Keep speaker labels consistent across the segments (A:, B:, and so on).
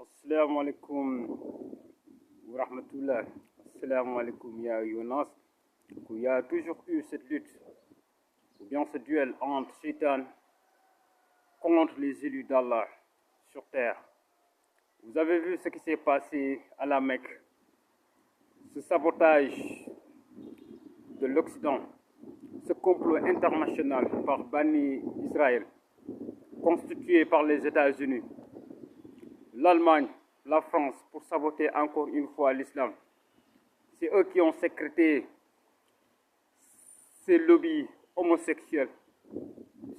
A: Assalamu alaikum wa rahmatullah. Assalamu alaikum ya Younas. Il y a toujours eu cette lutte, ou bien ce duel entre Shaitan contre les élus d'Allah sur terre. Vous avez vu ce qui s'est passé à la Mecque, ce sabotage de l'Occident, ce complot international par Bani Israël, constitué par les États-Unis, l'Allemagne, la France, pour saboter encore une fois l'islam. C'est eux qui ont sécrété ces lobbies homosexuels.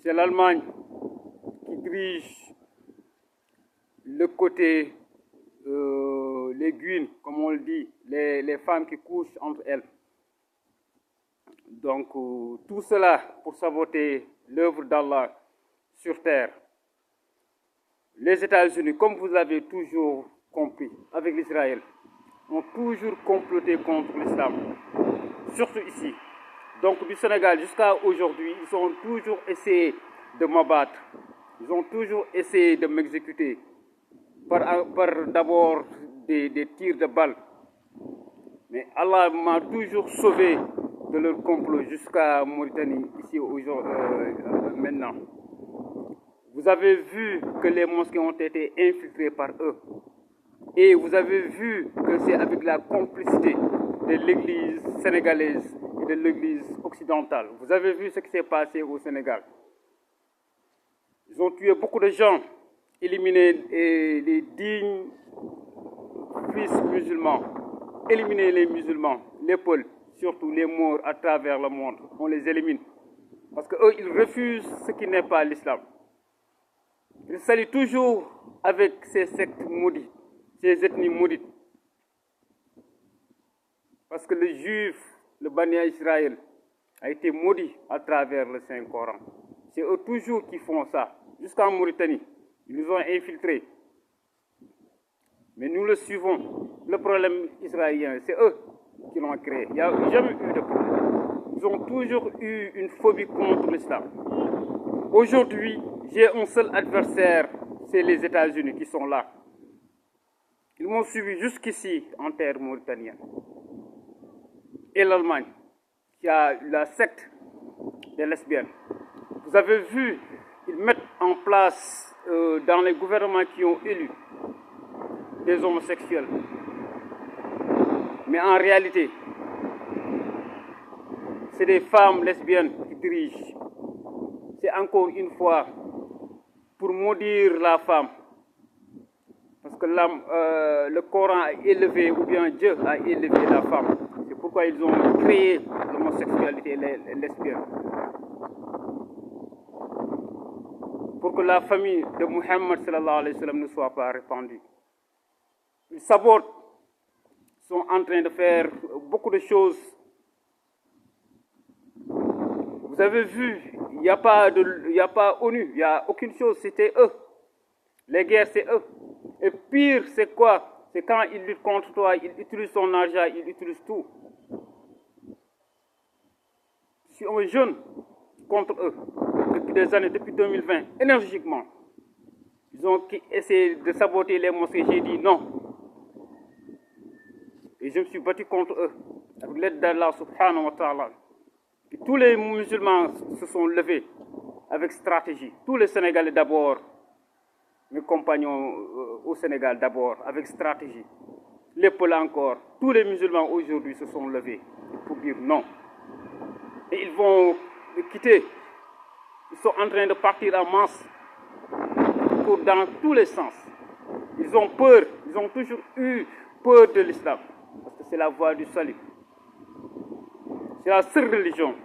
A: C'est l'Allemagne qui dirige le côté les guines, comme on le dit, les femmes qui couchent entre elles. Donc tout cela pour saboter l'œuvre d'Allah sur terre. Les États-Unis, comme vous avez toujours compris, avec l'Israël, ont toujours comploté contre l'islam, surtout ici. Donc du Sénégal jusqu'à aujourd'hui, ils ont toujours essayé de m'abattre. Ils ont toujours essayé de m'exécuter par d'abord des tirs de balles. Mais Allah m'a toujours sauvé de leur complot jusqu'à Mauritanie, ici maintenant. Vous avez vu que les mosquées ont été infiltrées par eux. Et vous avez vu que c'est avec la complicité de l'église sénégalaise et de l'église occidentale. Vous avez vu ce qui s'est passé au Sénégal. Ils ont tué beaucoup de gens, éliminé les dignes fils musulmans, éliminé les musulmans, les Peuls, surtout les morts à travers le monde. On les élimine. Parce qu'eux, ils refusent ce qui n'est pas l'islam. Ils s'allient toujours avec ces sectes maudites, ces ethnies maudites. Parce que le juif, le Bani Israël, a été maudit à travers le Saint-Coran. C'est eux toujours qui font ça. Jusqu'en Mauritanie, ils nous ont infiltrés. Mais nous le suivons. Le problème israélien, c'est eux qui l'ont créé. Il n'y a jamais eu de problème. Ils ont toujours eu une phobie contre l'islam. Aujourd'hui, j'ai un seul adversaire, c'est les États-Unis qui sont là. Ils m'ont suivi jusqu'ici en terre mauritanienne. Et l'Allemagne, qui a la secte des lesbiennes. Vous avez vu, ils mettent en place dans les gouvernements qui ont élu des homosexuels. Mais en réalité, c'est des femmes lesbiennes qui dirigent. C'est encore une fois pour maudire la femme. Parce que le Coran a élevé, ou bien Dieu a élevé la femme. C'est pourquoi ils ont créé l'homosexualité et les lesbiennes. Pour que la famille de Muhammad sallallahu alayhi wa sallam ne soit pas répandue. Ils sabotent, sont en train de faire beaucoup de choses. Vous avez vu, il n'y a pas ONU, il n'y a aucune chose, c'était eux. Les guerres, c'est eux. Et pire, c'est quoi? C'est quand ils luttent contre toi, ils utilisent ton argent, ils utilisent tout. Je suis un jeune contre eux, depuis des années, depuis 2020, énergiquement. Ils ont essayé de saboter les mosquées, j'ai dit non. Et je me suis battu contre eux, avec l'aide d'Allah subhanahu wa ta'ala. Et tous les musulmans se sont levés avec stratégie. Tous les Sénégalais d'abord, mes compagnons au Sénégal d'abord, avec stratégie. Les Peuls encore, tous les musulmans aujourd'hui se sont levés pour dire non. Et ils vont quitter. Ils sont en train de partir en masse dans tous les sens. Ils ont peur, ils ont toujours eu peur de l'islam. Parce que c'est la voie du salut. C'est la seule religion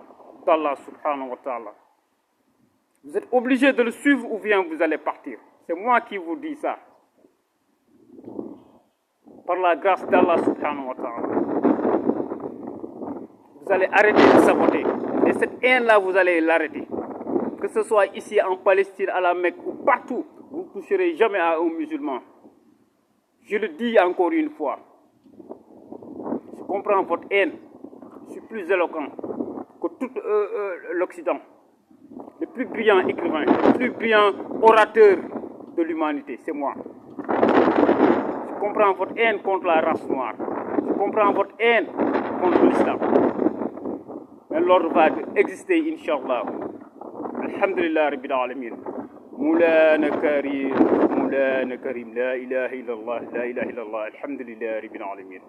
A: d'Allah subhanahu wa ta'ala. Vous êtes obligé de le suivre ou bien vous allez partir. C'est moi qui vous dis ça. Par la grâce d'Allah subhanahu wa ta'ala. Vous allez arrêter de saboter. Et cette haine-là, vous allez l'arrêter. Que ce soit ici en Palestine, à la Mecque ou partout, vous ne toucherez jamais à un musulman. Je le dis encore une fois. Je comprends votre haine. Je suis plus éloquent que tout l'Occident. Le plus brillant écrivain, le plus brillant orateur de l'humanité, c'est moi. Je comprends votre haine contre la race noire. Je comprends votre haine contre l'islam. Mais l'ordre va exister, Inch'Allah. Alhamdulillah, Rabbil Alamin. مولانا كريم مولانا كريم لا إله إلا الله لا إله إلا الله الحمد لله رب العالمين